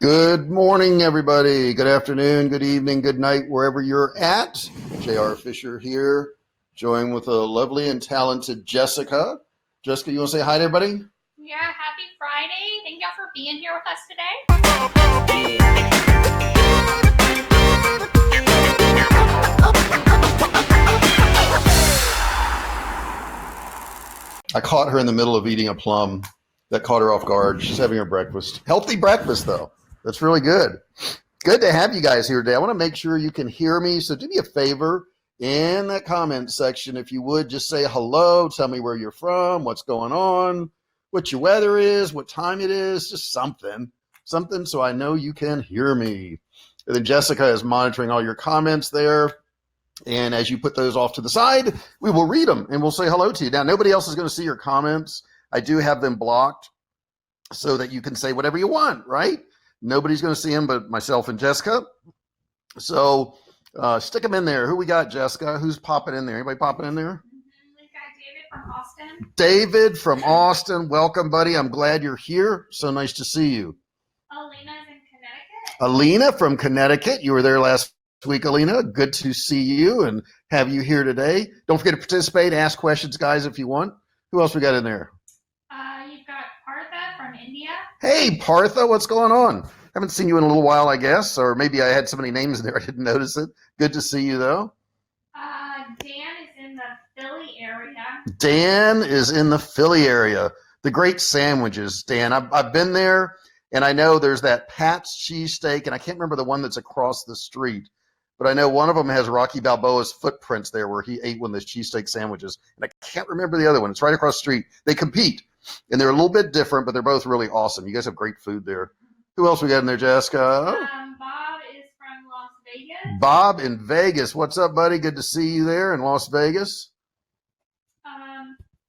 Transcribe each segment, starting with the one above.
Good morning, everybody. Good afternoon, good evening, good night, wherever you're at. J.R. Fisher here, joined with a lovely and talented Jessica. Jessica, you want to say hi to everybody? Yeah, happy Friday. Thank y'all for being here with us today. I caught her in the middle of eating a plum. That caught her off guard. She's having her breakfast. Healthy breakfast, though. That's really good. Good to have you guys here today. I want to make sure you can hear me. So do me a favor in that comment section, if you would, just say hello. Tell me where you're from, what's going on, what your weather is, what time it is, just something so I know you can hear me. And then Jessica is monitoring all your comments there. And as you put those off to the side, we will read them and we'll say hello to you. Now, nobody else is going to see your comments. I do have them blocked so that you can say whatever you want, right? Nobody's going to see them but myself and Jessica. So stick them in there. Who we got, Jessica? Who's popping in there? Anybody popping in there? We've got David from Austin. David from Austin. Welcome, buddy. I'm glad you're here. So nice to see you. Alina's in Connecticut. Alina from Connecticut. You were there last week, Alina. Good to see you and have you here today. Don't forget to participate. Ask questions, guys, if you want. Who else we got in there? You've got Partha from India. Hey, Partha, what's going on? Haven't seen you in a little while, I guess, or maybe I had so many names in there I didn't notice it. Good to see you, though. Dan is in the Philly area. Dan is in the Philly area. The great sandwiches, Dan. I've been there, and I know there's that Pat's cheesesteak, and I can't remember the one that's across the street, but I know one of them has Rocky Balboa's footprints there where he ate one of those cheesesteak sandwiches, and I can't remember the other one. It's right across the street. They compete, and they're a little bit different, but they're both really awesome. You guys have great food there. Who else we got in there, Jessica? Bob is from Las Vegas. Bob in Vegas. What's up, buddy? Good to see you there in Las Vegas.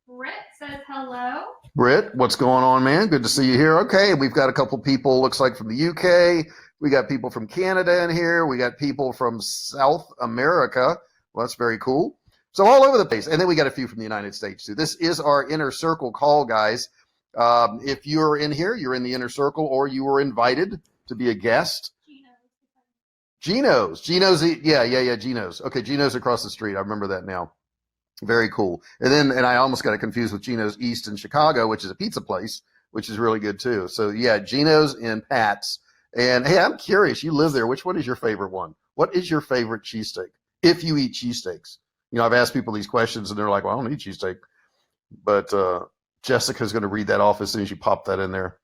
Britt says hello. Britt, what's going on, man? Good to see you here. Okay, we've got a couple people, looks like from the UK. We got people from Canada in here. We got people from South America. Well, that's very cool. So all over the place. And then we got a few from the United States, too. This is our Inner Circle call, guys. If you're in here, you're in the Inner Circle, or you were invited to be a guest. Gino's. Yeah, Gino's. Okay, Gino's across the street. I remember that now. Very cool. And I almost got it confused with Gino's East in Chicago, which is a pizza place, which is really good too. So yeah, Gino's and Pat's. And hey, I'm curious, you live there. Which one is your favorite one? What is your favorite cheesesteak? If you eat cheesesteaks. You know, I've asked people these questions and they're like, well, I don't eat cheesesteak. But Jessica's going to read that off as soon as you pop that in there.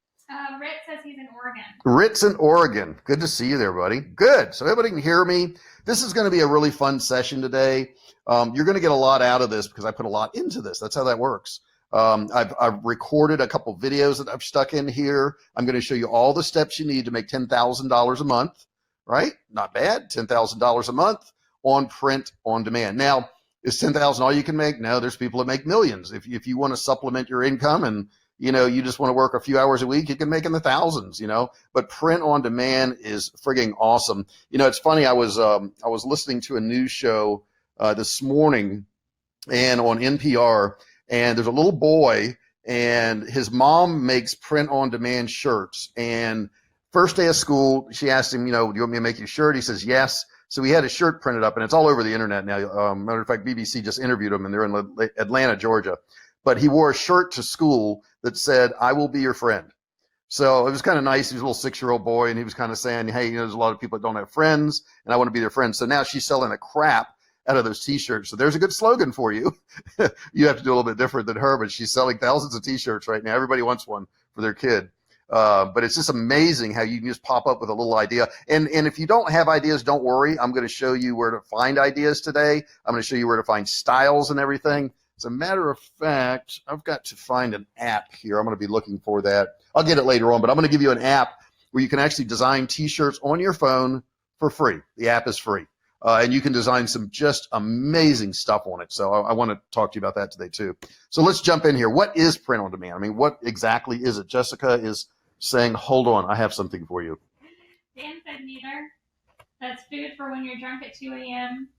Rick says he's in Oregon. Rick's in Oregon. Good to see you there, buddy. Good. So everybody can hear me. This is going to be a really fun session today. You're going to get a lot out of this because I put a lot into this. That's how that works. I've recorded a couple videos that I've stuck in here. I'm going to show you all the steps you need to make $10,000 a month, right? Not bad. $10,000 a month on print on demand. Now, is 10,000 all you can make? No, there's people that make millions. If you want to supplement your income and you just want to work a few hours a week, you can make in the thousands, but print on demand is frigging awesome. It's funny. I was listening to a news show this morning and on NPR, and there's a little boy and his mom makes print on demand shirts. And first day of school, she asked him, do you want me to make you a shirt? He says, yes. So he had a shirt printed up, and it's all over the internet now. Matter of fact, BBC just interviewed him, and they're in Atlanta, Georgia. But he wore a shirt to school that said, I will be your friend. So it was kind of nice. He was a little 6-year-old boy, and he was kind of saying, hey, there's a lot of people that don't have friends, and I want to be their friend. So now she's selling the crap out of those T-shirts. So there's a good slogan for you. You have to do a little bit different than her, but she's selling thousands of T-shirts right now. Everybody wants one for their kid. But it's just amazing how you can just pop up with a little idea. And if you don't have ideas, don't worry. I'm going to show you where to find ideas today. I'm going to show you where to find styles and everything. As a matter of fact, I've got to find an app here. I'm going to be looking for that. I'll get it later on, but I'm going to give you an app where you can actually design T-shirts on your phone for free. The app is free. And you can design some just amazing stuff on it. So I want to talk to you about that today too. So let's jump in here. What is print on demand? I mean, what exactly is it? Jessica is saying, hold on, I have something for you. Dan said neither. That's food for when you're drunk at 2 a.m.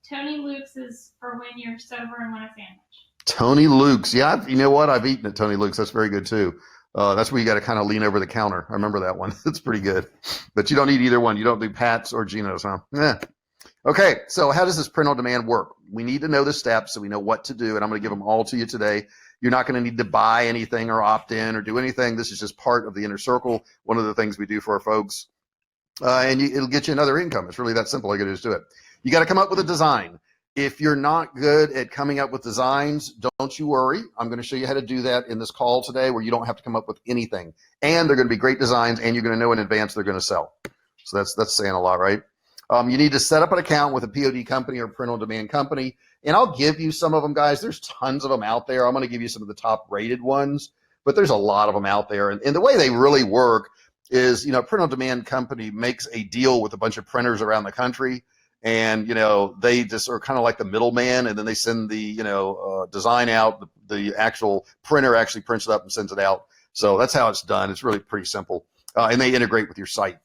Tony Luke's is for when you're sober and want a sandwich. Tony Luke's. Yeah, you know what? I've eaten at Tony Luke's. That's very good too. That's where you got to kind of lean over the counter. I remember that one. It's pretty good. But you don't need either one. You don't do Pat's or Geno's, huh? Yeah. Okay, so how does this print on demand work? We need to know the steps so we know what to do, and I'm going to give them all to you today. You're not going to need to buy anything or opt in or do anything. This is just part of the inner circle, one of the things we do for our folks. It'll get you another income. It's really that simple. All you got to do is do it. You got to come up with a design. If you're not good at coming up with designs, don't you worry. I'm going to show you how to do that in this call today where you don't have to come up with anything. And they're going to be great designs, and you're going to know in advance they're going to sell. So that's saying a lot, right? You need to set up an account with a POD company or print on demand company. And I'll give you some of them, guys. There's tons of them out there. I'm going to give you some of the top rated ones, but there's a lot of them out there. And the way they really work is, print on demand company makes a deal with a bunch of printers around the country. And, they just are kind of like the middleman, and then they send the, design out. The actual printer actually prints it up and sends it out. So that's how it's done. It's really pretty simple. And they integrate with your site.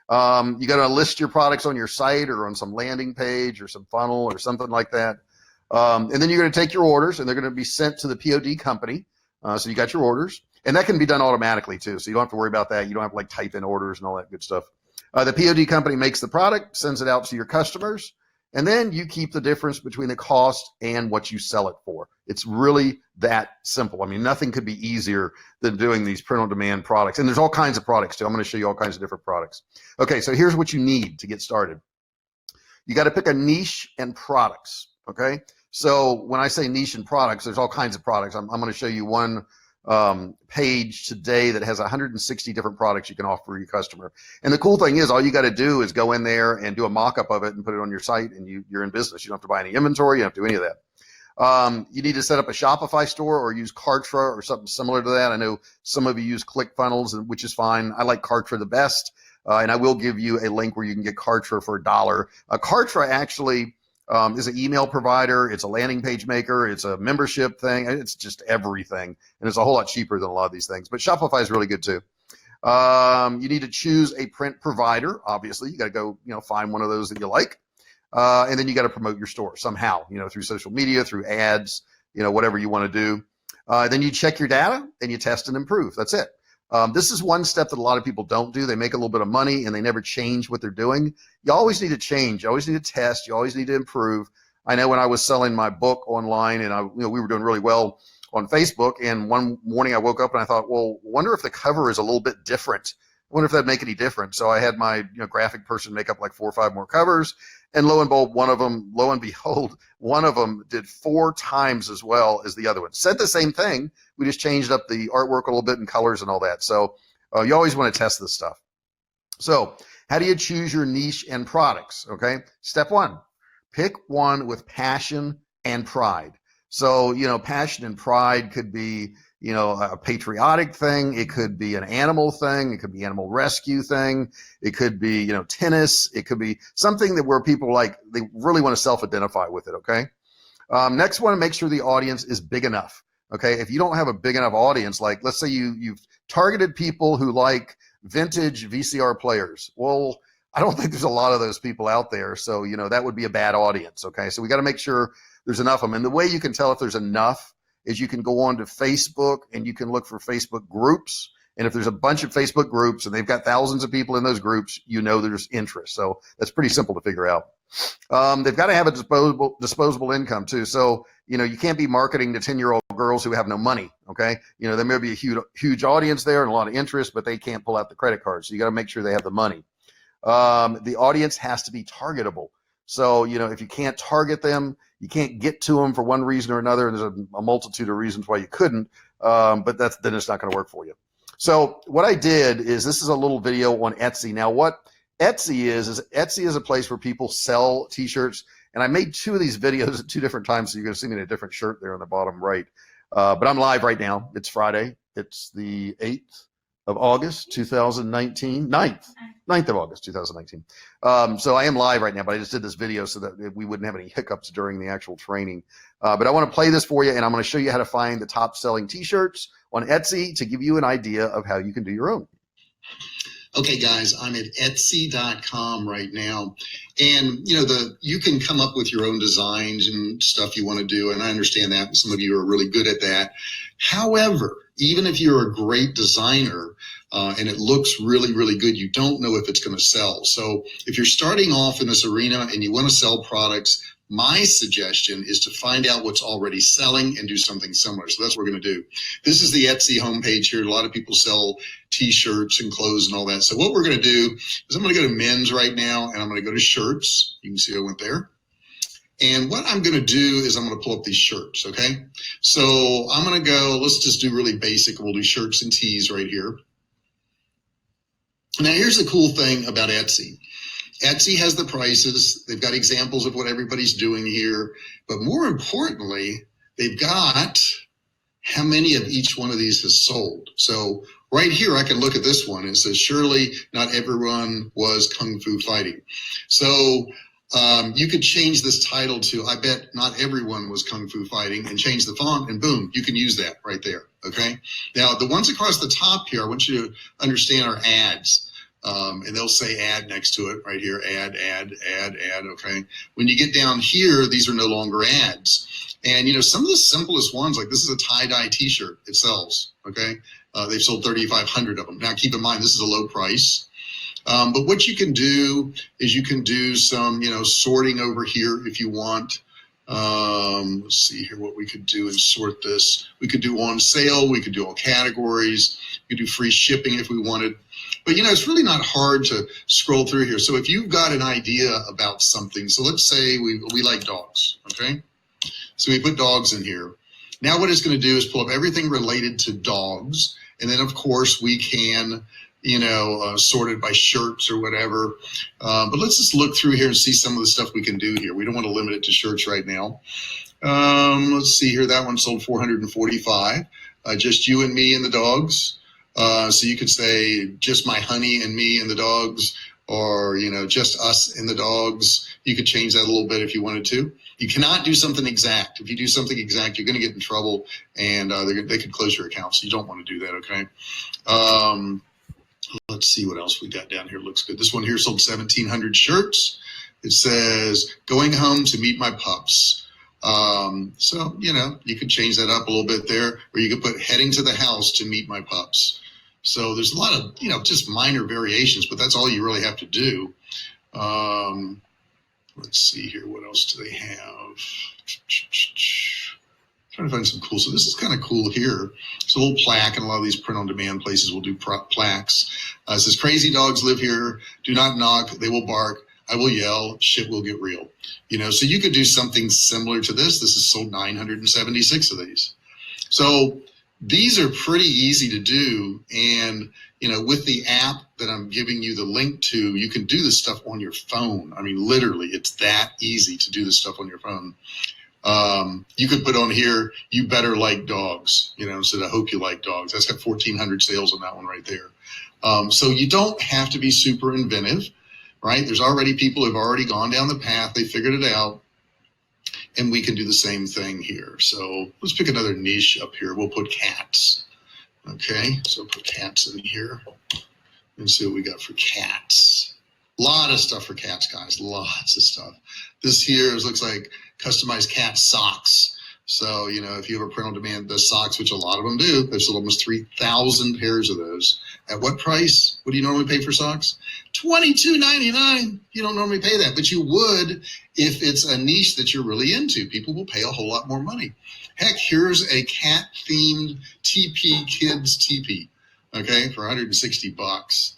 You got to list your products on your site or on some landing page or some funnel or something like that. And then you're going to take your orders, and they're going to be sent to the POD company. So you got your orders, and that can be done automatically too. So you don't have to worry about that. You don't have to type in orders and all that good stuff. The POD company makes the product, sends it out to your customers, and then you keep the difference between the cost and what you sell it for. It's really that simple. I mean, nothing could be easier than doing these print on demand products. And there's all kinds of products too. I'm going to show you all kinds of different products. Okay, so here's what you need to get started. You got to pick a niche and products. Okay, so when I say niche and products, there's all kinds of products. I'm going to show you one page today that has 160 different products you can offer your customer. And the cool thing is, all you got to do is go in there and do a mock-up of it and put it on your site, and you're in business. You don't have to buy any inventory. You don't have to do any of that. You need to set up a Shopify store or use Kartra or something similar to that. I know some of you use ClickFunnels, which is fine. I like Kartra the best. And I will give you a link where you can get Kartra for $1. Kartra actually is an email provider. It's a landing page maker. It's a membership thing. It's just everything. And it's a whole lot cheaper than a lot of these things. But Shopify is really good too. You need to choose a print provider. Obviously, you got to go, find one of those that you like. And then you got to promote your store somehow, through social media, through ads, whatever you want to do. Then you check your data and you test and improve. That's it. This is one step that a lot of people don't do. They make a little bit of money and they never change what they're doing. You always need to change. You always need to test. You always need to improve. I know when I was selling my book online and we were doing really well on Facebook, and one morning I woke up and I thought, well, wonder if the cover is a little bit different. I wonder if that'd make any difference. So I had my graphic person make up like 4 or 5 more covers, and lo and behold, one of them did 4 times as well as the other one. Said the same thing. We just changed up the artwork a little bit and colors and all that. So you always want to test this stuff. So how do you choose your niche and products? Okay. Step 1, pick one with passion and pride. So, passion and pride could be, a patriotic thing. It could be an animal thing. It could be animal rescue thing. It could be, tennis. It could be something where people they really want to self-identify with it. Okay. Next one, make sure the audience is big enough. Okay. If you don't have a big enough audience, let's say you've targeted people who like vintage VCR players. Well, I don't think there's a lot of those people out there. So, that would be a bad audience. Okay. So we got to make sure there's enough of them. And the way you can tell if there's enough is you can go on to Facebook and you can look for Facebook groups. And if there's a bunch of Facebook groups and they've got thousands of people in those groups, there's interest. So that's pretty simple to figure out. They've got to have a disposable income too. So, you can't be marketing to 10-year-old girls who have no money. Okay. There may be a huge audience there and a lot of interest, but they can't pull out the credit card. So you got to make sure they have the money. The audience has to be targetable. So, if you can't target them, you can't get to them for one reason or another. And there's a multitude of reasons why you couldn't, but then it's not going to work for you. So what I did is, this is a little video on Etsy. Now, what Etsy is a place where people sell t-shirts. And I made 2 of these videos at 2 different times. So you're going to see me in a different shirt there on the bottom right. But I'm live right now. It's Friday. It's the 8th of August, 2019, 9th of August, 2019. So I am live right now, but I just did this video so that we wouldn't have any hiccups during the actual training. But I want to play this for you, and I'm going to show you how to find the top selling t-shirts on Etsy to give you an idea of how you can do your own. Okay, guys, I'm at Etsy.com right now. And, you can come up with your own designs and stuff you want to do. And I understand that. Some of you are really good at that. However, even if you're a great designer and it looks really, really good, you don't know if it's going to sell. So if you're starting off in this arena and you want to sell products, my suggestion is to find out what's already selling and do something similar. So that's what we're going to do. This is the Etsy homepage here. A lot of people sell t-shirts and clothes and all that. So what we're going to do is I'm going to go to men's right now, and I'm going to go to shirts. You can see I went there. And what I'm going to do is I'm going to pull up these shirts, okay? So I'm going to go, let's just do really basic. We'll do shirts and tees right here. Now, here's the cool thing about Etsy. Etsy has the prices. They've got examples of what everybody's doing here. But more importantly, they've got how many of each one of these has sold. So right here, I can look at this one. It says, surely not everyone was Kung Fu fighting. So you could change this title to, I bet not everyone was Kung Fu fighting, and change the font, and boom, you can use that right there, okay? Now, the ones across the top here, I want you to understand are ads. And they'll say ad next to it right here, ad, okay? When you get down here, these are no longer ads. And, some of the simplest ones, like this is a tie-dye t-shirt, it sells, okay? They've sold 3,500 of them. Now, keep in mind, this is a low price. But what you can do is you can do some, sorting over here if you want. Let's see here what we could do and sort this. We could do on sale. We could do all categories. We could do free shipping if we wanted. But, it's really not hard to scroll through here. So if you've got an idea about something, so let's say we like dogs, okay? So we put dogs in here. Now what it's going to do is pull up everything related to dogs. And then, of course, we can, sort it by shirts or whatever. But let's just look through here and see some of the stuff we can do here. We don't want to limit it to shirts right now. Let's see here. That one sold 445. Just you and me and the dogs. So you could say just my honey and me and the dogs, or, just us and the dogs. You could change that a little bit if you wanted to. You cannot do something exact. If you do something exact, you're going to get in trouble, and they could close your account. So you don't want to do that, okay? Let's see what else we got down here. Looks good. This one here sold 1,700 shirts. It says, going home to meet my pups. So, you could change that up a little bit there, or you could put heading to the house to meet my pups. So there's a lot of, just minor variations, but that's all you really have to do. Let's see here. What else do they have? Trying to find some cool. So this is kind of cool here. It's a little plaque, and a lot of these print-on-demand places will do plaques. It says, crazy dogs live here. Do not knock. They will bark. I will yell. Shit will get real. So you could do something similar to this. This is sold 976 of these. So these are pretty easy to do. And, with the app that I'm giving you the link to, you can do this stuff on your phone. I mean, literally, it's that easy to do this stuff on your phone. You could put on here, you better like dogs, instead of hope you like dogs. That's got 1,400 sales on that one right there. So you don't have to be super inventive, right? There's already people who've already gone down the path. They figured it out. And we can do the same thing here. So let's pick another niche up here. We'll put cats. Okay, so put cats in here and see what we got for cats. A lot of stuff for cats, guys. Lots of stuff. This here looks like customized cat socks. So, if you have a print on demand, the socks, which a lot of them do, they've sold almost 3,000 pairs of those. At what price? What do you normally pay for socks? $22.99. You don't normally pay that, but you would if it's a niche that you're really into. People will pay a whole lot more money. Heck, here's a cat-themed TP Kids teepee, okay, for $160.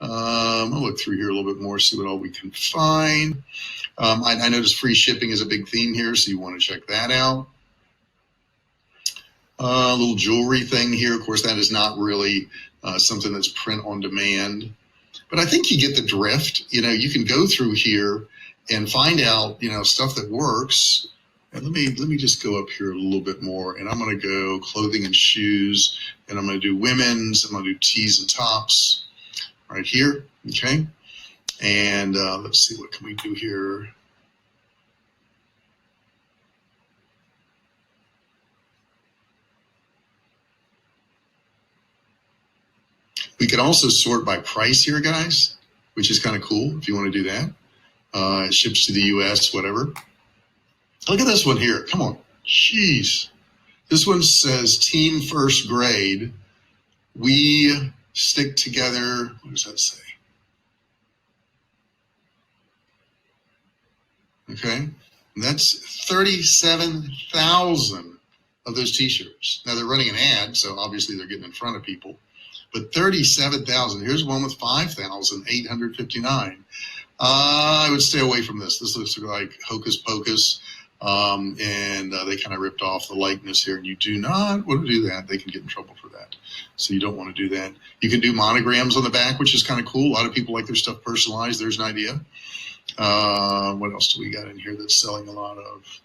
I'll look through here a little bit more, see what all we can find. I noticed free shipping is a big theme here, so you want to check that out. A little jewelry thing here. Of course, that is not really something that's print on demand. But I think you get the drift. You can go through here and find out, stuff that works. And let me just go up here a little bit more. And I'm going to go clothing and shoes. And I'm going to do women's. I'm going to do tees and tops right here. Okay. And let's see, what can we do here? We can also sort by price here, guys, which is kind of cool if you want to do that. It ships to the US, whatever. Look at this one here. Come on. Jeez. This one says team first grade. We stick together. What does that say? Okay. And that's 37,000 of those t-shirts. Now they're running an ad, so obviously they're getting in front of people. But 37,000. Here's one with 5,859. I would stay away from this. This looks like hocus pocus. And they kind of ripped off the likeness here. And you do not want to do that. They can get in trouble for that. So you don't want to do that. You can do monograms on the back, which is kind of cool. A lot of people like their stuff personalized. There's an idea. What else do we got in here that's selling a lot of?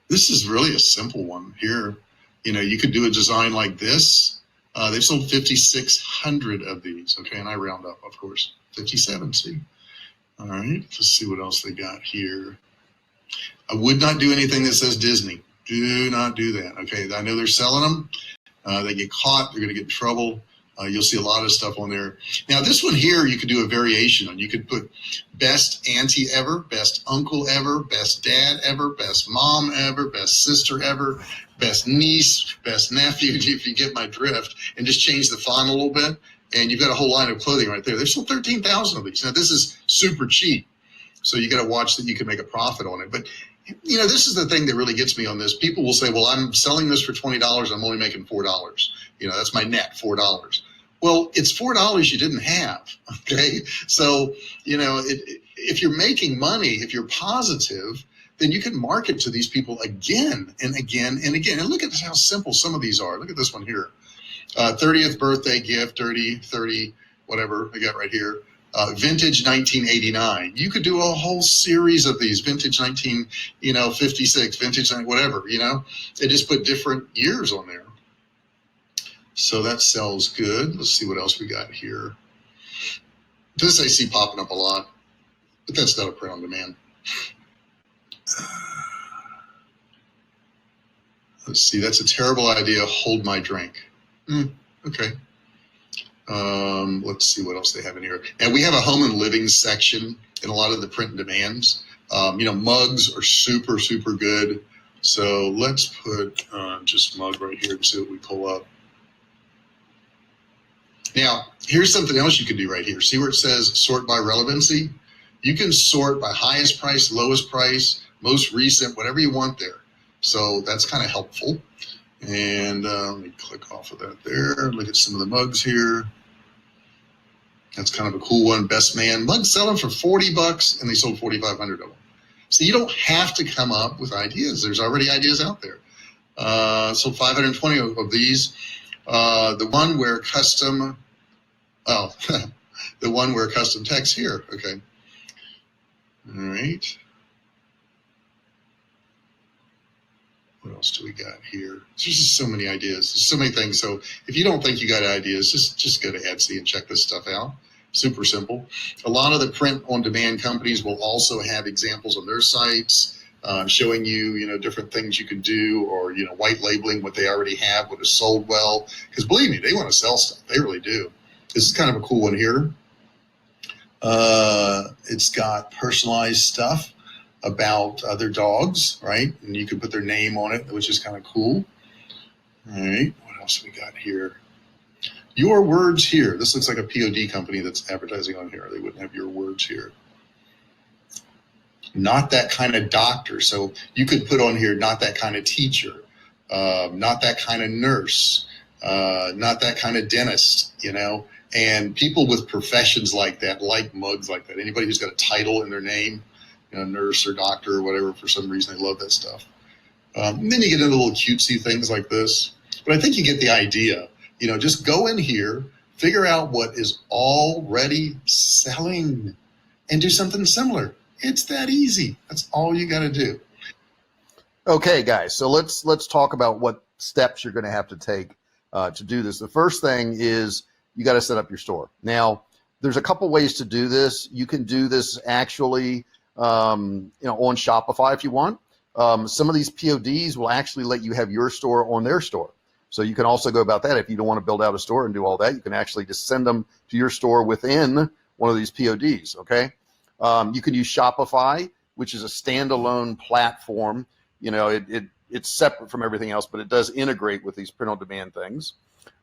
This is really a simple one here. You know, you could do a design like this. They've sold 5,600 of these. Okay, and I round up, of course. 57, see? All right, let's see what else they got here. I would not do anything that says Disney. Do not do that. Okay, I know they're selling them. They get caught. They're going to get in trouble. You'll see a lot of stuff on there. Now, this one here, you could do a variation on. You could put best auntie ever, best uncle ever, best dad ever, best mom ever, best sister ever, best niece, best nephew, if you get my drift, and just change the font a little bit. And you've got a whole line of clothing right there. There's still 13,000 of these. Now, this is super cheap, so you got to watch that you can make a profit on it. But, you know, this is the thing that really gets me on this. People will say, well, I'm selling this for $20. I'm only making $4. You know, that's my net, $4. Well, it's $4 you didn't have, okay? So, you know, if you're making money, if you're positive, then you can market to these people again and again and again. And look at how simple some of these are. Look at this one here. 30th birthday gift, 30, whatever I got right here. Vintage 1989. You could do a whole series of these. Vintage 56, vintage whatever, you know. They just put different years on there. So that sells good. Let's see what else we got here. This I see popping up a lot, but that's not a print on demand. Let's see. That's a terrible idea. Hold my drink. Okay. Let's see what else they have in here. And we have a home and living section in a lot of the print and demands. You know, mugs are super, super good. So let's put just mug right here and see what we pull up. Now, here's something else you can do right here. See where it says sort by relevancy? You can sort by highest price, lowest price, most recent, whatever you want there. So that's kind of helpful. And let me click off of that there. Look at some of the mugs here. That's kind of a cool one. Best Man. Mugs selling for $40 and they sold 4,500 of them. So you don't have to come up with ideas. There's already ideas out there. So 520 of these. The one where custom, the one where custom text here. Okay. All right. What else do we got here? There's just so many ideas. There's so many things. So if you don't think you got ideas, just go to Etsy and check this stuff out. Super simple. A lot of the print on demand companies will also have examples on their sites showing you, you know, different things you can do, or, you know, white labeling what they already have, what is sold well. Because believe me, they want to sell stuff. They really do. This is kind of a cool one here. It's got personalized stuff about other dogs, right? And you can put their name on it, which is kind of cool. All right, what else we got here? Your words here. This looks like a POD company that's advertising on here. They wouldn't have your words here. Not that kind of doctor. So you could put on here, not that kind of teacher, not that kind of nurse, not that kind of dentist, you know? And people with professions like that, like mugs like that. Anybody who's got a title in their name, you know, nurse or doctor or whatever, for some reason they love that stuff. And then you get into little cutesy things like this. But I think you get the idea. You know, just go in here, figure out what is already selling, and do something similar. It's that easy. That's all you got to do. Okay, guys. So let's talk about what steps you're going to have to take to do this. The first thing is you got to set up your store. Now, there's a couple ways to do this. You can do this actually, on Shopify if you want. Some of these PODs will actually let you have your store on their store. So you can also go about that. If you don't want to build out a store and do all that, you can actually just send them to your store within one of these PODs, okay? You can use Shopify, which is a standalone platform. You know, it's separate from everything else, but it does integrate with these print-on-demand things.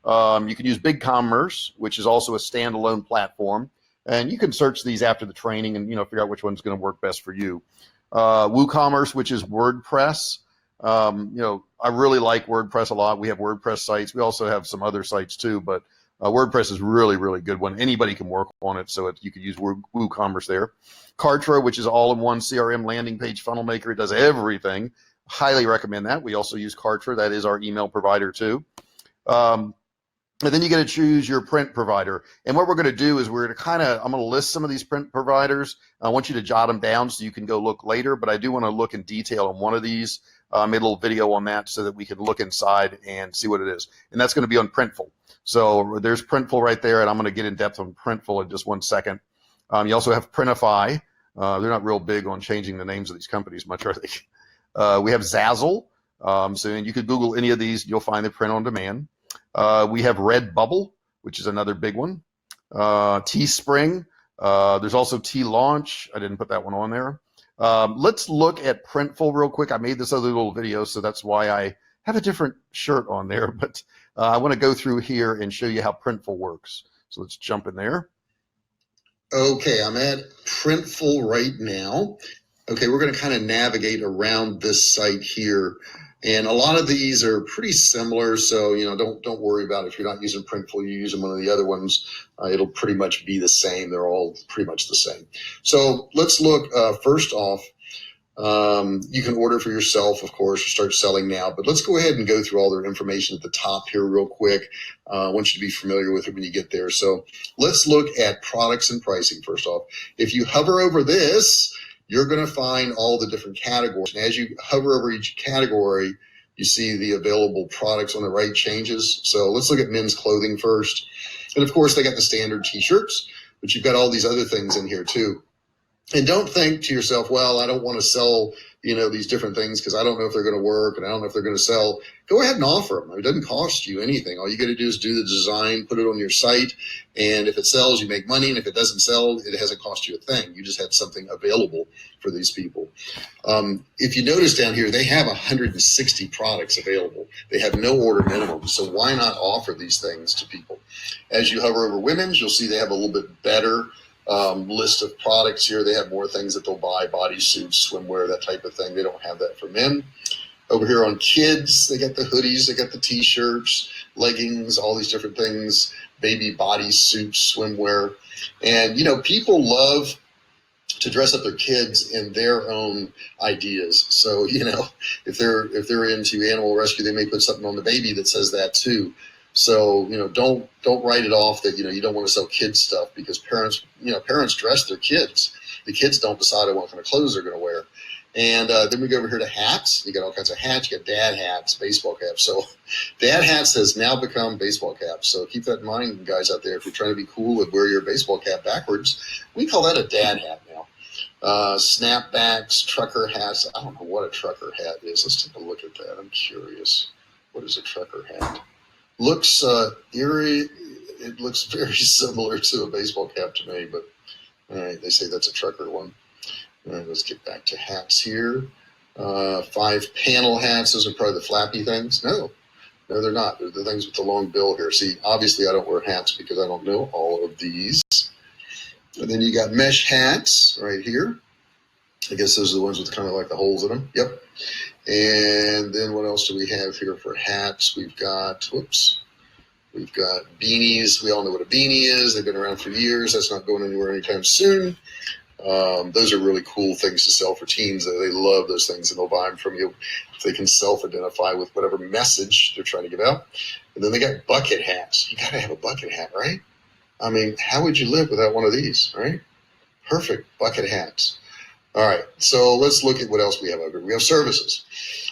You can use BigCommerce, which is also a standalone platform. And you can search these after the training and, figure out which one's going to work best for you. WooCommerce, which is WordPress. I really like WordPress a lot. We have WordPress sites. We also have some other sites too, but WordPress is really, really good one. Anybody can work on it, so you could use WooCommerce there. Kartra, which is all-in-one CRM landing page funnel maker. It does everything. Highly recommend that. We also use Kartra. That is our email provider too. And then you got to choose your print provider. And what we're going to do is I'm going to list some of these print providers. I want you to jot them down so you can go look later, but I do want to look in detail on one of these. I made a little video on that so that we can look inside and see what it is. And that's going to be on Printful. So there's Printful right there, and I'm going to get in depth on Printful in just 1 second. You also have Printify. They're not real big on changing the names of these companies much, are they? We have Zazzle. So you could Google any of these, you'll find the print on demand. We have Redbubble, which is another big one. Teespring. There's also T-Launch. I didn't put that one on there. Let's look at Printful real quick. I made this other little video, so that's why I have a different shirt on there. But I want to go through here and show you how Printful works. So let's jump in there. Okay, I'm at Printful right now. Okay, we're going to kind of navigate around this site here. And a lot of these are pretty similar, so don't worry about it. If you're not using Printful, you use one of the other ones. It'll pretty much be the same. They're all pretty much the same. So let's look. First off, you can order for yourself, of course, or start selling now. But let's go ahead and go through all their information at the top here real quick. I want you to be familiar with it when you get there. So let's look at products and pricing first off. If you hover over this, you're going to find all the different categories. And as you hover over each category, you see the available products on the right changes. So let's look at men's clothing first. And of course, they got the standard t-shirts, but you've got all these other things in here too. And don't think to yourself, well, I don't want to sell, these different things because I don't know if they're going to work and I don't know if they're going to sell. Go ahead and offer them. It doesn't cost you anything. All you got to do is do the design, put it on your site. And if it sells, you make money. And if it doesn't sell, it hasn't cost you a thing. You just had something available for these people. If you notice down here, they have 160 products available. They have no order minimum. So why not offer these things to people? As you hover over women's, you'll see they have a little bit better list of products here. They have more things that they'll buy, bodysuits, swimwear, that type of thing. They don't have that for men. Over here on kids, they got the hoodies, they got the t-shirts, leggings, all these different things, baby bodysuits, swimwear. And, people love to dress up their kids in their own ideas. So, if they're into animal rescue, they may put something on the baby that says that too. So, don't write it off that, you don't want to sell kids stuff because parents dress their kids. The kids don't decide on what kind of clothes they're going to wear. And then we go over here to hats. You got all kinds of hats. You got dad hats, baseball caps. So dad hats has now become baseball caps. So keep that in mind, guys out there. If you're trying to be cool and wear your baseball cap backwards, we call that a dad hat now. Snapbacks, trucker hats. I don't know what a trucker hat is. Let's take a look at that. I'm curious. What is a trucker hat? Looks eerie. It looks very similar to a baseball cap to me, but all right, they say that's a trucker one. All right, let's get back to hats here. 5 panel hats. Those are probably the flappy things. No, they're not. They're the things with the long bill here. See, obviously I don't wear hats because I don't know all of these. And then you got mesh hats right here. I guess those are the ones with kind of like the holes in them. Yep. And then what else do we have here for hats? We've got beanies. We all know what a beanie is. They've been around for years. That's not going anywhere anytime soon. Those are really cool things to sell for teens. They love those things and they'll buy them from you if they can self-identify with whatever message they're trying to get out. And then they got bucket hats. You got to have a bucket hat, right? I mean, how would you live without one of these, right? Perfect bucket hats. All right, so let's look at what else we have over here. We have services.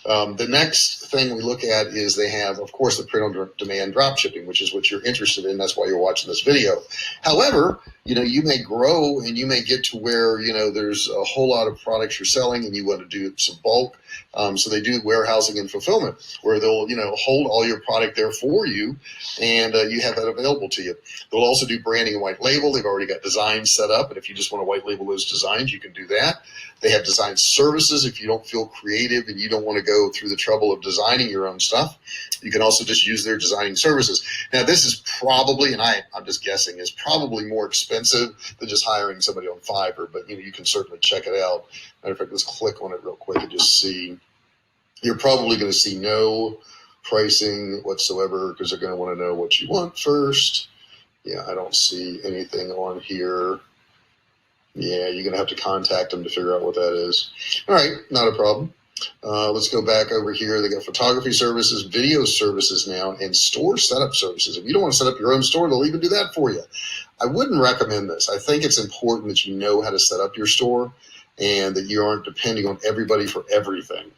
The next thing we look at is they have, of course, the print-on-demand drop shipping, which is what you're interested in. That's why you're watching this video. However, you may grow and you may get to where, there's a whole lot of products you're selling and you want to do some bulk. So they do warehousing and fulfillment where they'll, hold all your product there for you and you have that available to you. They'll also do branding and white label. They've already got designs set up. And if you just want to white label those designs, you can do that. They have design services. If you don't feel creative and you don't want to go through the trouble of designing your own stuff, you can also just use their designing services. Now, this is probably, and I'm just guessing, is probably more expensive than just hiring somebody on Fiverr, but you can certainly check it out. Matter of fact, let's click on it real quick and just see. You're probably going to see no pricing whatsoever because they're going to want to know what you want first. Yeah, I don't see anything on here. Yeah, you're going to have to contact them to figure out what that is. All right, not a problem. Let's go back over here. They got photography services, video services now, and store setup services. If you don't want to set up your own store, they'll even do that for you. I wouldn't recommend this. I think it's important that you know how to set up your store and that you aren't depending on everybody for everything.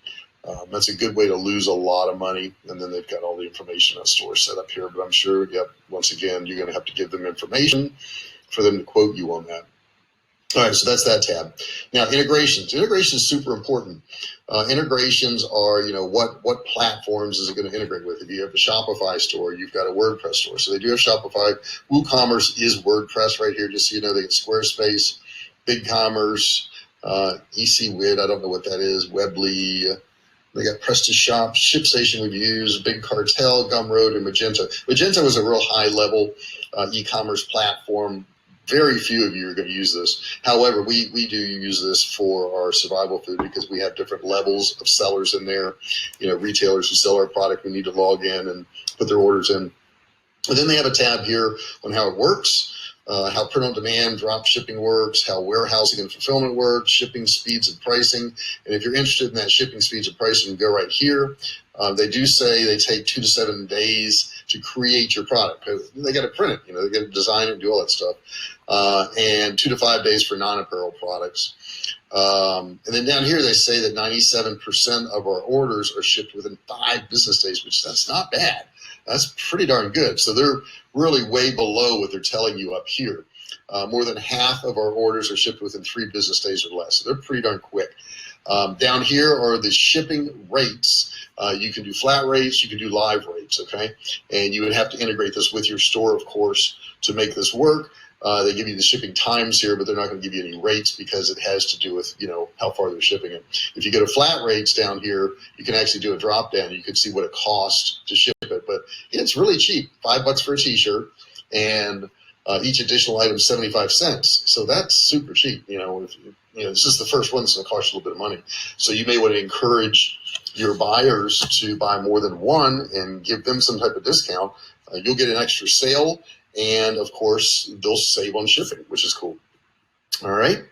That's a good way to lose a lot of money. And then they've got all the information on store set up here. But I'm sure, once again, you're going to have to give them information for them to quote you on that. All right, so that's that tab. Now, integrations. Integration is super important. Integrations are, what platforms is it going to integrate with? If you have a Shopify store, you've got a WordPress store. So they do have Shopify. WooCommerce is WordPress right here, just so you know. They get Squarespace, BigCommerce, ECWid, I don't know what that is, Weebly. They got PrestaShop, ShipStation Reviews, Big Cartel, Gumroad, and Magento. Magento is a real high-level e-commerce platform. Very few of you are going to use this. However, we do use this for our survival food because we have different levels of sellers in there. Retailers who sell our product, we need to log in and put their orders in. And then they have a tab here on how it works, how print-on-demand drop shipping works, how warehousing and fulfillment works, shipping speeds and pricing. And if you're interested in that shipping speeds and pricing, go right here. They do say they take 2 to 7 days to create your product. They got to print it, they got to design it and do all that stuff. And 2 to 5 days for non-apparel products. And then down here, they say that 97% of our orders are shipped within 5 business days, which that's not bad. That's pretty darn good. So they're really way below what they're telling you up here. More than half of our orders are shipped within 3 business days or less. So they're pretty darn quick. Down here are the shipping rates. You can do flat rates, you can do live rates, okay? And you would have to integrate this with your store, of course, to make this work. They give you the shipping times here, but they're not going to give you any rates because it has to do with, how far they're shipping it. If you go to flat rates down here, you can actually do a drop down. You can see what it costs to ship it, but it's really cheap. $5 for a t-shirt, and each additional item 75 cents. So that's super cheap. This is the first one that's going to cost you a little bit of money. So you may want to encourage your buyers to buy more than one and give them some type of discount. You'll get an extra sale. And of course, they'll save on shipping, which is cool. All right.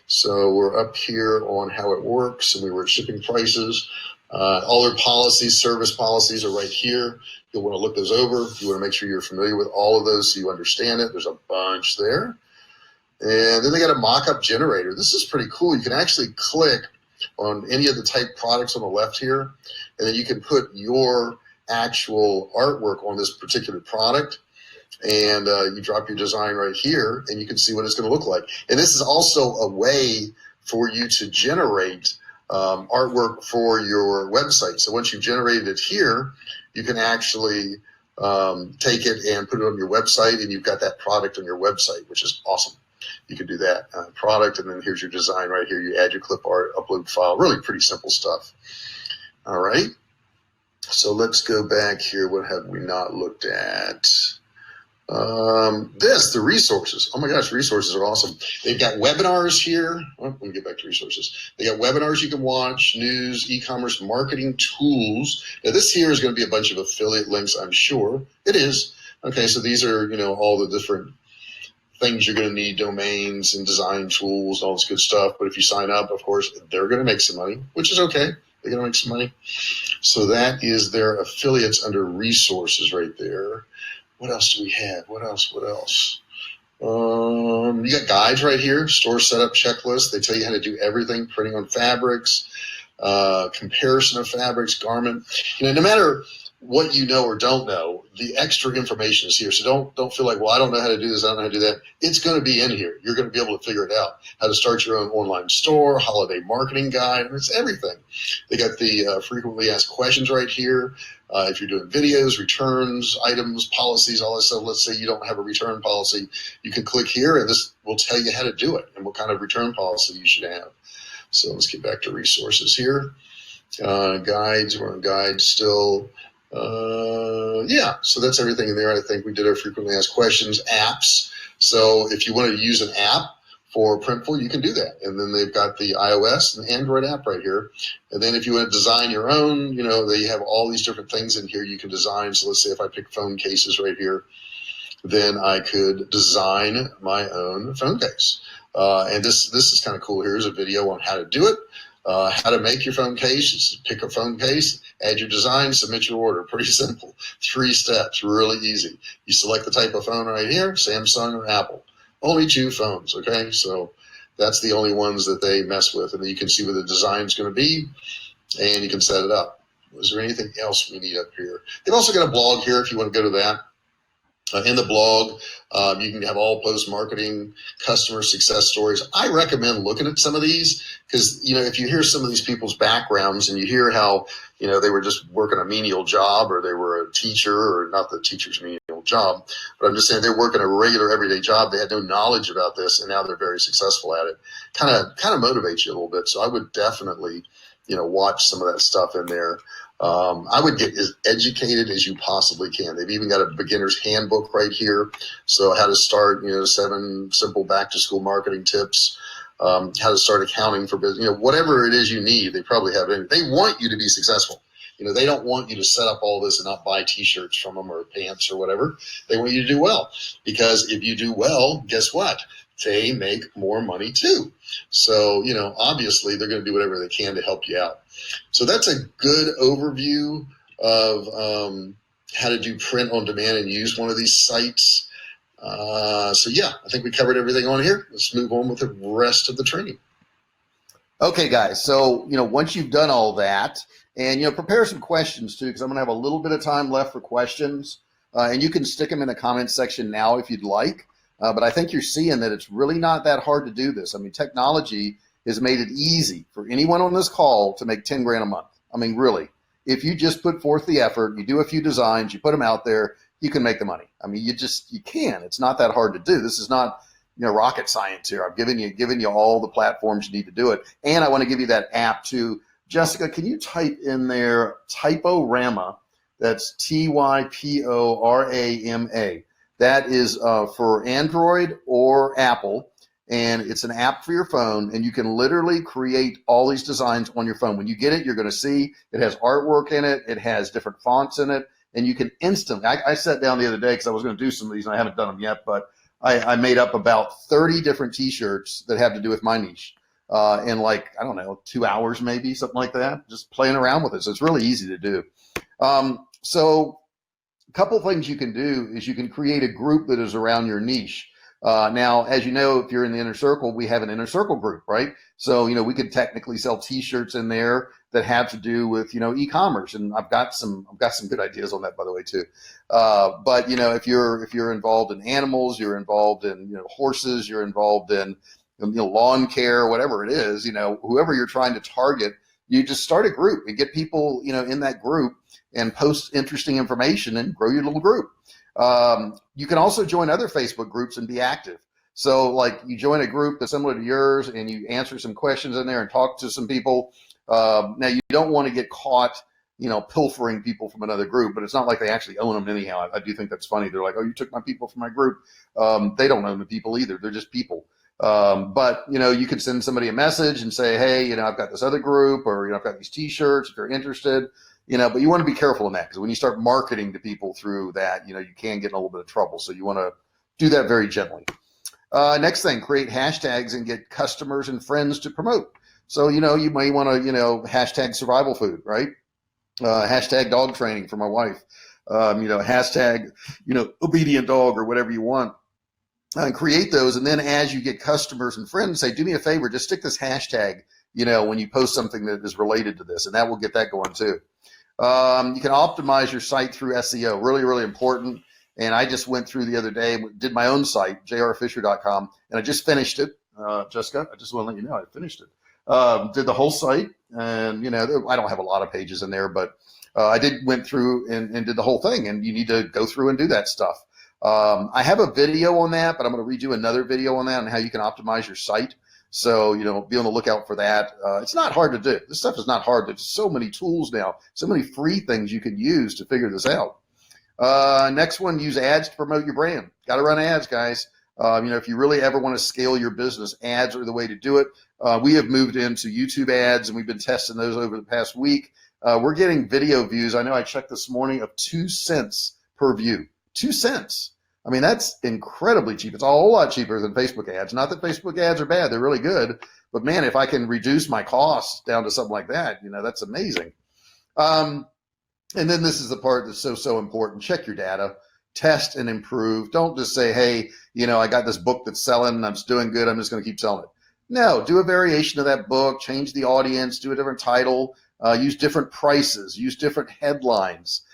So we're up here on how it works, and we were at shipping prices. All their policies, service policies are right here. You'll want to look those over. You want to make sure you're familiar with all of those so you understand it. There's a bunch there. And then they got a mock-up generator. This is pretty cool. You can actually click on any of the type products on the left here, and then you can put your actual artwork on this particular product. And you drop your design right here, and you can see what it's going to look like. And this is also a way for you to generate artwork for your website. So once you've generated it here, you can actually take it and put it on your website, and you've got that product on your website, which is awesome. You can do that product, and then here's your design right here. You add your clip art, upload file, really pretty simple stuff. All right. So let's go back here. What have we not looked at? The resources. Oh my gosh, resources are awesome. They've got webinars here. Let me get back to resources. They got webinars you can watch, news, e-commerce marketing tools. Now this here is going to be a bunch of affiliate links, I'm sure. It is. Okay, so these are, all the different things you're going to need, domains and design tools, all this good stuff. But if you sign up, of course, they're going to make some money, which is okay. They're going to make some money. So that is their affiliates under resources right there. What else do we have? What else? You got guides right here, store setup checklist. They tell you how to do everything, printing on fabrics, comparison of fabrics, garment. No matter what you know or don't know, the extra information is here. So don't feel like, well, I don't know how to do this, I don't know how to do that. It's going to be in here. You're going to be able to figure it out. How to start your own online store, holiday marketing guide. It's everything. They got the frequently asked questions right here. If you're doing videos, returns, items, policies, all that stuff. Let's say you don't have a return policy, you can click here and this will tell you how to do it and what kind of return policy you should have. So let's get back to resources here. Guides, we're on guides still. Yeah, so that's everything in there. I think we did our frequently asked questions. Apps. So if you want to use an app for Printful, you can do that. And then they've got the iOS and Android app right here. And then if you want to design your own, they have all these different things in here you can design. So let's say if I pick phone cases right here, then I could design my own phone case. And this is kind of cool. Here's a video on how to do it. How to make your phone case. Just pick a phone case, add your design, submit your order. Pretty simple. 3 steps, really easy. You select the type of phone right here, Samsung or Apple. Only 2 phones, okay? So that's the only ones that they mess with. And then you can see where the design's going to be, and you can set it up. Is there anything else we need up here? They've also got a blog here if you want to go to that. In the blog, you can have all post-marketing customer success stories. I recommend looking at some of these because, if you hear some of these people's backgrounds and you hear how, they were just working a menial job or they were a teacher, or not that teacher's menial job, but I'm just saying they're working a regular everyday job. They had no knowledge about this and now they're very successful at it. Kind of motivates you a little bit. So I would definitely, watch some of that stuff in there. I would get as educated as you possibly can. They've even got a beginner's handbook right here. So how to start, 7 simple back to school marketing tips, how to start accounting for business, whatever it is you need, they probably have it. They want you to be successful. They don't want you to set up all this and not buy t-shirts from them or pants or whatever. They want you to do well, because if you do well, guess what? They make more money too. So, obviously they're going to do whatever they can to help you out. So that's a good overview of how to do print on demand and use one of these sites. So yeah, I think we covered everything on here. Let's move on with the rest of the training. Okay, guys. So, once you've done all that, and, prepare some questions too, because I'm going to have a little bit of time left for questions. And you can stick them in the comments section now if you'd like. But I think you're seeing that it's really not that hard to do this. I mean, technology has made it easy for anyone on this call to make 10 grand a month. I mean, really, if you just put forth the effort, you do a few designs, you put them out there, you can make the money. I mean, you can. It's not that hard to do. This is not, rocket science here. I've given you all the platforms you need to do it. And I want to give you that app too. Jessica, can you type in there Typorama? That's Typorama. That is for Android or Apple. And it's an app for your phone, and you can literally create all these designs on your phone. When you get it, you're going to see it has artwork in it. It has different fonts in it, and you can instantly. I sat down the other day because I was going to do some of these, and I haven't done them yet, but I made up about 30 different T-shirts that have to do with my niche in 2 hours, maybe something like that, just playing around with it. So it's really easy to do. So a couple things you can do is you can create a group that is around your niche. Now, as you know, if you're in the inner circle, we have an inner circle group, right? So, we could technically sell T-shirts in there that have to do with, e-commerce. And I've got some good ideas on that, by the way, too. But if you're involved in animals, you're involved in, horses, you're involved in, lawn care, whatever it is, whoever you're trying to target, you just start a group and get people, in that group and post interesting information and grow your little group. You can also join other Facebook groups and be active. So you join a group that's similar to yours and you answer some questions in there and talk to some people. Now you don't want to get caught, pilfering people from another group, but it's not like they actually own them anyhow. I do think that's funny. They're like, oh, you took my people from my group. They don't own the people either. They're just people. But you can send somebody a message and say, hey, I've got this other group, or, I've got these T-shirts if you're interested. But you want to be careful in that, because when you start marketing to people through that, you can get in a little bit of trouble. So you want to do that very gently. Next thing, create hashtags and get customers and friends to promote. So, you may want to, hashtag survival food, right? Hashtag dog training for my wife. Hashtag, obedient dog, or whatever you want. and create those. And then as you get customers and friends, say, do me a favor, just stick this hashtag, when you post something that is related to this, and that will get that going too. You can optimize your site through SEO, really, really important. And I just went through the other day, did my own site, jrfisher.com, and I just finished it. Jessica, I just want to let you know I finished it. Did the whole site, and I don't have a lot of pages in there, but I went through and did the whole thing. And you need to go through and do that stuff. I have a video on that, but I'm going to redo another video on that and how you can optimize your site. So, be on the lookout for that. It's not hard to do. This stuff is not hard. There's so many tools now, so many free things you can use to figure this out. Next one, use ads to promote your brand. Got to run ads, guys. If you really ever want to scale your business, ads are the way to do it. We have moved into YouTube ads, and we've been testing those over the past week. We're getting video views. I know I checked this morning of 2 cents per view. 2 cents. I mean, that's incredibly cheap. It's a whole lot cheaper than Facebook ads. Not that Facebook ads are bad. They're really good. But, man, if I can reduce my costs down to something like that, that's amazing. And then this is the part that's so important. Check your data. Test and improve. Don't just say, hey, I got this book that's selling. I'm just doing good. I'm just going to keep selling it. No, do a variation of that book. Change the audience. Do a different title. Use different prices. Use different headlines.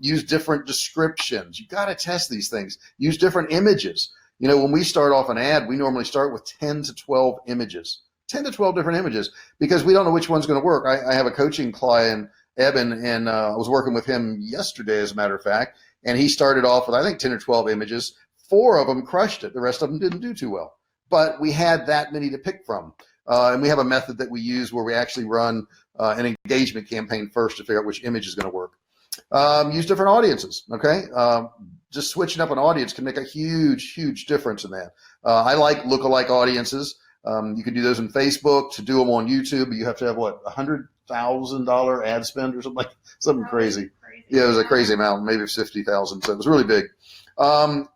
Use different descriptions. You got to test these things. Use different images. When we start off an ad, we normally start with 10 to 12 images, 10 to 12 different images, because we don't know which one's going to work. I have a coaching client, Eben, and I was working with him yesterday, as a matter of fact, and he started off with, I think, 10 or 12 images. 4 of them crushed it. The rest of them didn't do too well. But we had that many to pick from. And we have a method that we use where we actually run an engagement campaign first to figure out which image is going to work. Use different audiences, okay? Just switching up an audience can make a huge, huge difference in that. I like lookalike audiences. You can do those in Facebook. To do them on YouTube, you have to have, $100,000 ad spend or something crazy. Yeah, it was a crazy amount, maybe 50,000. So it was really big.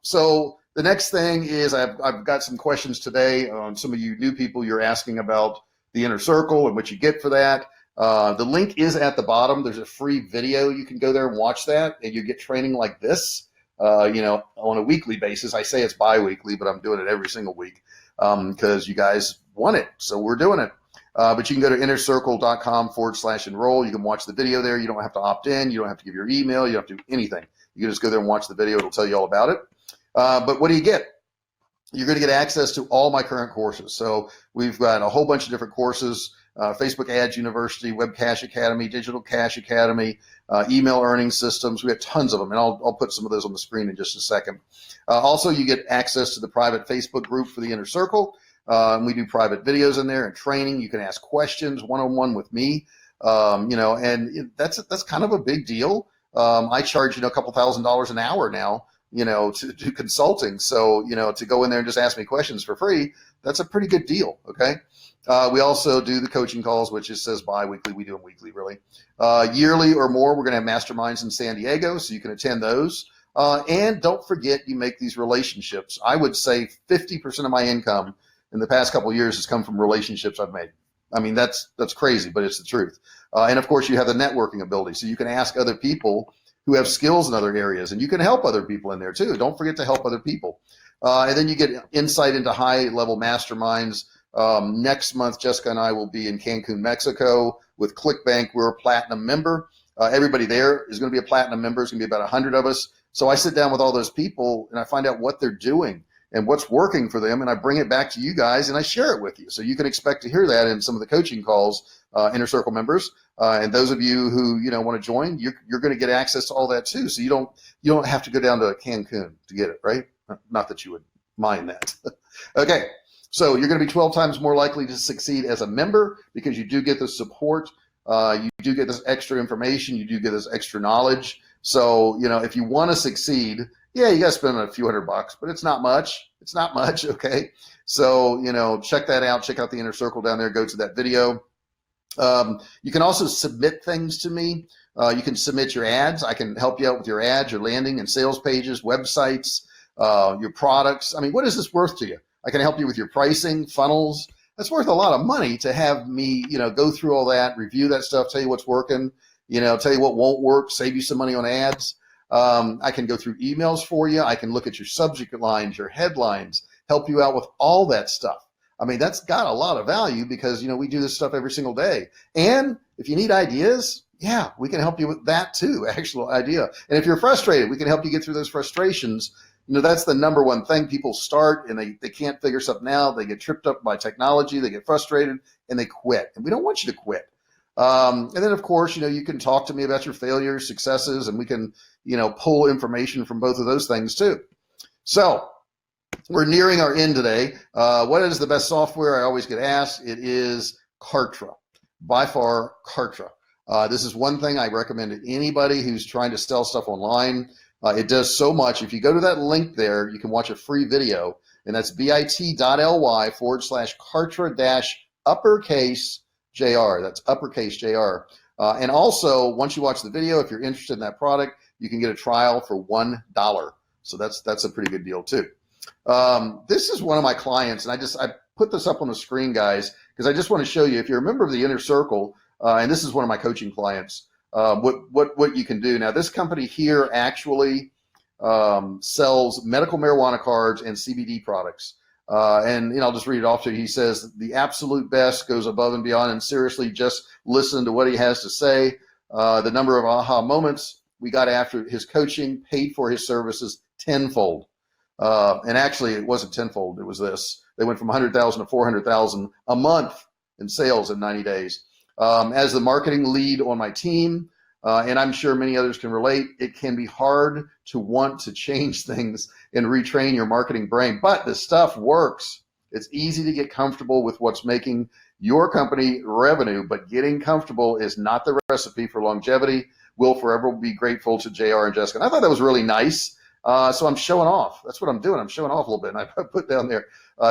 So the next thing is I've got some questions today on some of you new people. You're asking about the inner circle and what you get for that. The link is at the bottom. There's a free video. You can go there and watch that, and you get training like this, on a weekly basis. I say it's bi-weekly, but I'm doing it every single week because you guys want it. So we're doing it. But you can go to innercircle.com/enroll. You can watch the video there. You don't have to opt in. You don't have to give your email. You don't have to do anything. You can just go there and watch the video. It'll tell you all about it. But what do you get? You're going to get access to all my current courses. So we've got a whole bunch of different courses. Facebook Ads University, Web Cash Academy, Digital Cash Academy, email earning systems. We have tons of them, and I'll put some of those on the screen in just a second. Also, you get access to the private Facebook group for the Inner Circle. And we do private videos in there and training. You can ask questions one-on-one with me, and that's kind of a big deal. I charge, a couple $1,000s an hour now, to do consulting. So, to go in there and just ask me questions for free, that's a pretty good deal. Okay. We also do the coaching calls, which it says bi-weekly. We do them weekly, really. Yearly or more, we're going to have masterminds in San Diego, so you can attend those. And don't forget, you make these relationships. I would say 50% of my income in the past couple of years has come from relationships I've made. I mean, that's crazy, but it's the truth. And of course, you have the networking ability, so you can ask other people who have skills in other areas, and you can help other people in there too. Don't forget to help other people. And then you get insight into high-level masterminds. Next month, Jessica and I will be in Cancun, Mexico with ClickBank. We're a platinum member. Everybody there is going to be a platinum member. It's going to be about 100 of us. So I sit down with all those people and I find out what they're doing and what's working for them, and I bring it back to you guys and I share it with you. So you can expect to hear that in some of the coaching calls, Inner Circle members. And those of you who want to join, you're going to get access to all that too. So you don't have to go down to Cancun to get it, right? Not that you would mind that. Okay. So you're going to be 12 times more likely to succeed as a member because you do get the support. You do get this extra information. You do get this extra knowledge. So, if you want to succeed, yeah, you got to spend a few $100, but it's not much. It's not much. Okay. So, check that out. Check out the Inner Circle down there. Go to that video. You can also submit things to me. You can submit your ads. I can help you out with your ads, your landing and sales pages, websites, your products. I mean, what is this worth to you? I can help you with your pricing, funnels. That's worth a lot of money to have me, go through all that, review that stuff, tell you what's working, tell you what won't work, save you some money on ads. I can go through emails for you. I can look at your subject lines, your headlines, help you out with all that stuff. I mean, that's got a lot of value because, we do this stuff every single day. And if you need ideas, yeah, we can help you with that too, actual idea. And if you're frustrated, we can help you get through those frustrations. That's the number one thing. People start and they can't figure something out. They get tripped up by technology. They get frustrated and they quit. And we don't want you to quit. And then, of course, you can talk to me about your failures, successes, and we can, pull information from both of those things too. So we're nearing our end today. What is the best software? I always get asked. It is Kartra. By far, Kartra. This is one thing I recommend to anybody who's trying to sell stuff online. It does so much. If you go to that link there, you can watch a free video, and that's bit.ly/Kartra-uppercase JR. That's uppercase JR. And also, once you watch the video, if you're interested in that product, you can get a trial for $1. So that's a pretty good deal too. This is one of my clients, and I put this up on the screen, guys, because I just want to show you. If you're a member of the Inner Circle, and this is one of my coaching clients, what you can do. Now, this company here actually sells medical marijuana cards and CBD products. And I'll just read it off to you. He says, the absolute best, goes above and beyond, and seriously, just listen to what he has to say. The number of aha moments we got after his coaching paid for his services tenfold. And actually, it wasn't tenfold. It was this. They went from 100,000 to 400,000 a month in sales in 90 days. As the marketing lead on my team, and I'm sure many others can relate, it can be hard to want to change things and retrain your marketing brain, but this stuff works. It's easy to get comfortable with what's making your company revenue, but getting comfortable is not the recipe for longevity. We'll forever be grateful to JR and Jessica. And I thought that was really nice. So I'm showing off. That's what I'm doing. I'm showing off a little bit. And I put down there,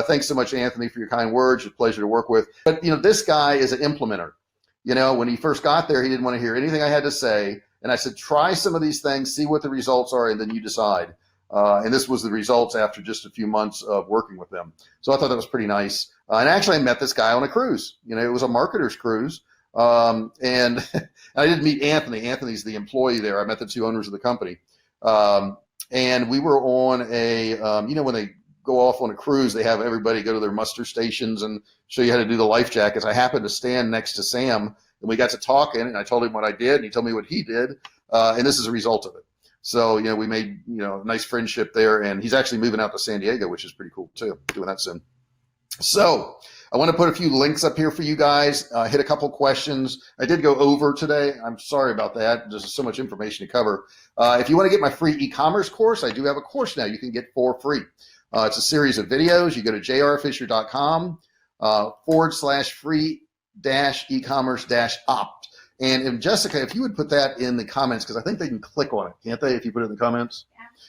thanks so much, Anthony, for your kind words. It's a pleasure to work with. But, this guy is an implementer. When he first got there, he didn't want to hear anything I had to say. And I said, try some of these things, see what the results are, and then you decide. And this was the results after just a few months of working with them. So I thought that was pretty nice. And actually, I met this guy on a cruise. It was a marketer's cruise. And I didn't meet Anthony. Anthony's the employee there. I met the two owners of the company. And we were on a, when they go off on a cruise, they have everybody go to their muster stations and show you how to do the life jackets. I happened to stand next to Sam, and we got to talking, and I told him what I did, and he told me what he did, and this is a result of it. So, we made, a nice friendship there, and he's actually moving out to San Diego, which is pretty cool too, doing that soon. So I want to put a few links up here for you guys, hit a couple questions. I did go over today. I'm sorry about that. There's so much information to cover. If you want to get my free e-commerce course, I do have a course now you can get for free. It's a series of videos. You go to jrfisher.com /free-e-commerce-opt. And Jessica, if you would put that in the comments, because I think they can click on it, can't they, if you put it in the comments?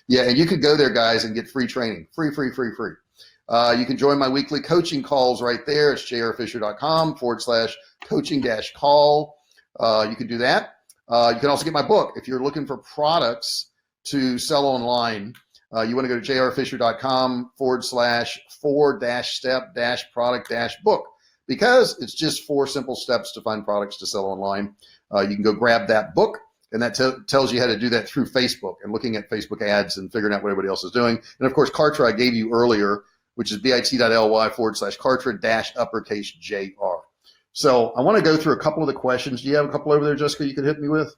Yeah, and you could go there, guys, and get free training. Free. You can join my weekly coaching calls right there. It's jrfisher.com /coaching-call. You can do that. You can also get my book. If you're looking for products to sell online, you want to go to jrfisher.com /4-step-product-book, because it's just 4 simple steps to find products to sell online. You can go grab that book, and that tells you how to do that through Facebook and looking at Facebook ads and figuring out what everybody else is doing. And of course, Kartra I gave you earlier, which is bit.ly /Kartra-uppercase JR. So I want to go through a couple of the questions. Do you have a couple over there, Jessica, you could hit me with?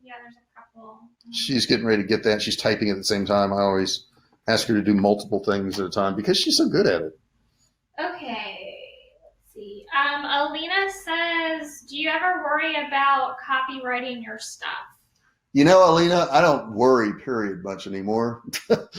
Yeah, there's a couple. She's getting ready to get that. She's typing at the same time. I always ask her to do multiple things at a time because she's so good at it. Okay, let's see. Alina says, do you ever worry about copywriting your stuff? Alina, I don't worry, period, much anymore. I've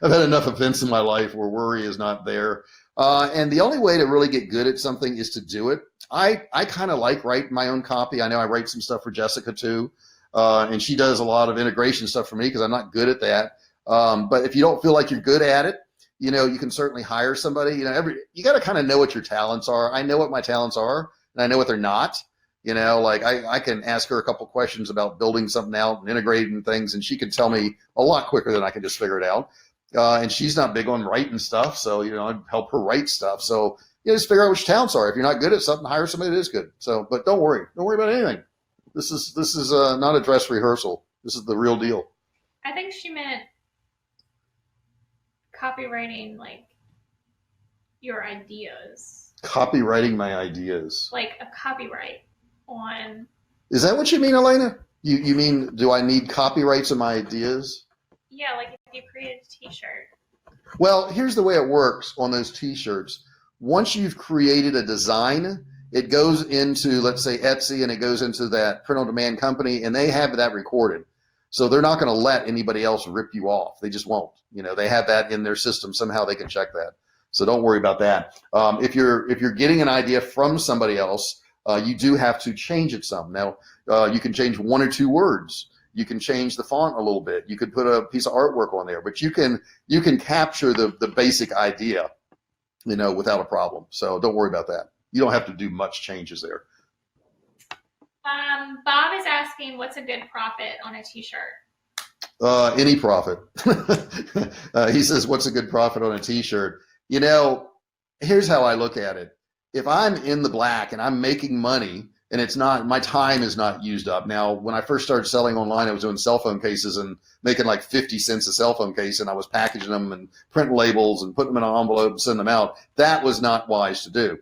had enough events in my life where worry is not there. And the only way to really get good at something is to do it. I kind of like writing my own copy. I know I write some stuff for Jessica too. And she does a lot of integration stuff for me because I'm not good at that. But if you don't feel like you're good at it, you can certainly hire somebody. You got to kind of know what your talents are. I know what my talents are, and I know what they're not. Like I can ask her a couple questions about building something out and integrating things, and she can tell me a lot quicker than I can just figure it out. And she's not big on writing stuff, so I help her write stuff. So just figure out what your talents are. If you're not good at something, hire somebody that is good. So, but don't worry about anything. This is not a dress rehearsal. This is the real deal. I think she meant copywriting, like your ideas. Copywriting my ideas. Like a copyright on. Is that what you mean, Elena? You mean, do I need copyrights on my ideas? Yeah, like if you created a t-shirt. Well, here's the way it works on those t-shirts. Once you've created a design, it goes into, let's say, Etsy, and it goes into that print-on-demand company, and they have that recorded. So they're not going to let anybody else rip you off. They just won't. You know, they have that in their system. Somehow they can check that. So don't worry about that. If you're getting an idea from somebody else, you do have to change it some. Now, you can change one or two words. You can change the font a little bit. You could put a piece of artwork on there, but you can capture the basic idea, you know, without a problem. So don't worry about that. You don't have to do much changes there. Bob is asking, what's a good profit on a t-shirt? Any profit. He says, what's a good profit on a t-shirt? You know, here's how I look at it. If I'm in the black and I'm making money and it's not, my time is not used up. Now, when I first started selling online, I was doing cell phone cases and making like 50 cents a cell phone case, and I was packaging them and printing labels and putting them in an envelope and sending them out. That was not wise to do.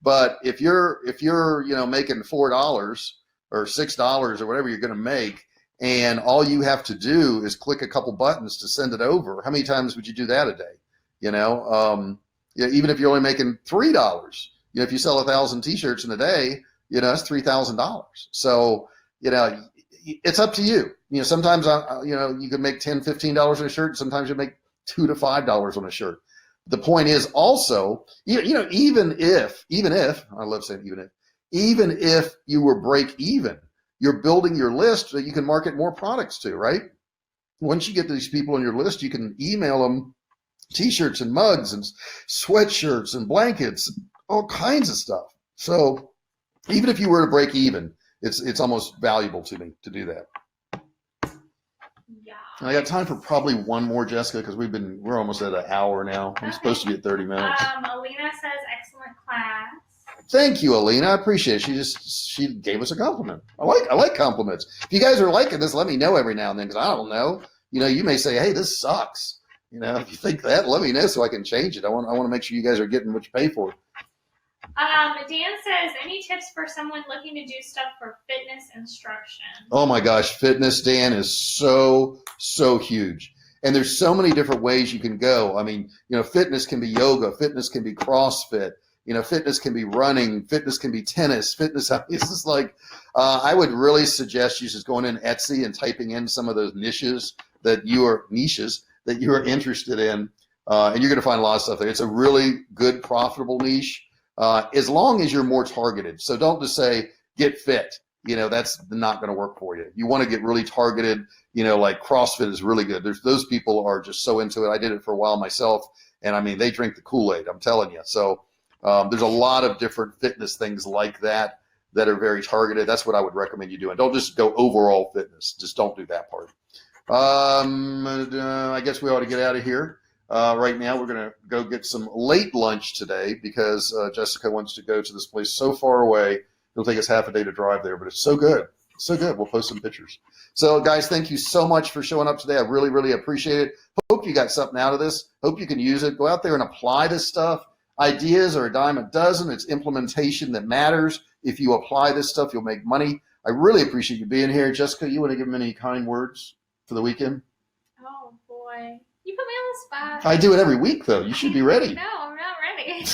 But if you're you know, making $4 or $6 or whatever you're going to make, and all you have to do is click a couple buttons to send it over, how many times would you do that a day? You know, even if you're only making $3, you know, if you sell 1,000 t-shirts in a day, you know, that's $3,000. So, you know, it's up to you. You know, sometimes, you know, you can make $10, $15 on a shirt. Sometimes you make $2 to $5 on a shirt. The point is also, you know, even if, I love saying even if you were break even, you're building your list that you can market more products to, right? Once you get these people on your list, you can email them t-shirts and mugs and sweatshirts and blankets, all kinds of stuff. So even if you were to break even, it's almost valuable to me to do that. Yeah. And I got time for probably one more, Jessica, because we're almost at an hour now. I'm supposed to be at 30 minutes. Alina says, excellent class. Thank you, Alina. I appreciate it. She gave us a compliment. I like compliments. If you guys are liking this, let me know every now and then, because I don't know. You know, you may say, hey, this sucks. You know, if you think that, let me know so I can change it. I want to make sure you guys are getting what you pay for. Dan says, any tips for someone looking to do stuff for fitness instruction? Oh my gosh, fitness, Dan, is so huge. And there's so many different ways you can go. I mean, you know, fitness can be yoga, fitness can be CrossFit, you know, fitness can be running, fitness can be tennis, fitness. It's just like, I would really suggest you just going in Etsy and typing in some of those niches that you are interested in. And you're going to find a lot of stuff there. It's a really good, profitable niche. As long as you're more targeted. So don't just say, get fit. You know, that's not going to work for you. You want to get really targeted. You know, like CrossFit is really good. Those people are just so into it. I did it for a while myself. And I mean, they drink the Kool-Aid, I'm telling you. So there's a lot of different fitness things like that are very targeted. That's what I would recommend you doing. Don't just go overall fitness. Just don't do that part. I guess we ought to get out of here. Right now, we're going to go get some late lunch today because Jessica wants to go to this place so far away. It'll take us half a day to drive there, but it's so good. So good. We'll post some pictures. So, guys, thank you so much for showing up today. I really, really appreciate it. Hope you got something out of this. Hope you can use it. Go out there and apply this stuff. Ideas are a dime a dozen. It's implementation that matters. If you apply this stuff, you'll make money. I really appreciate you being here. Jessica, you want to give them any kind words for the weekend? Oh, boy. You put me on the spot. I do it every week, though. You should be ready. No, I'm not ready.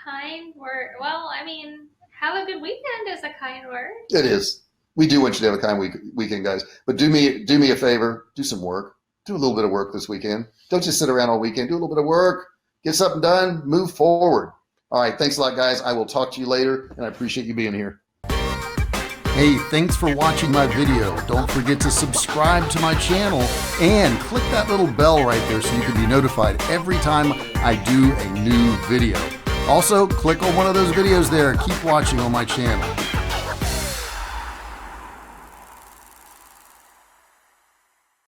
Kind word. Well, I mean, have a good weekend is a kind word. It is. We do want you to have a kind weekend, guys. But do me a favor. Do some work. Do a little bit of work this weekend. Don't just sit around all weekend. Do a little bit of work. Get something done. Move forward. All right. Thanks a lot, guys. I will talk to you later, and I appreciate you being here. Hey, thanks for watching my video. Don't forget to subscribe to my channel and click that little bell right there so you can be notified every time I do a new video. Also, click on one of those videos there. Keep watching on my channel.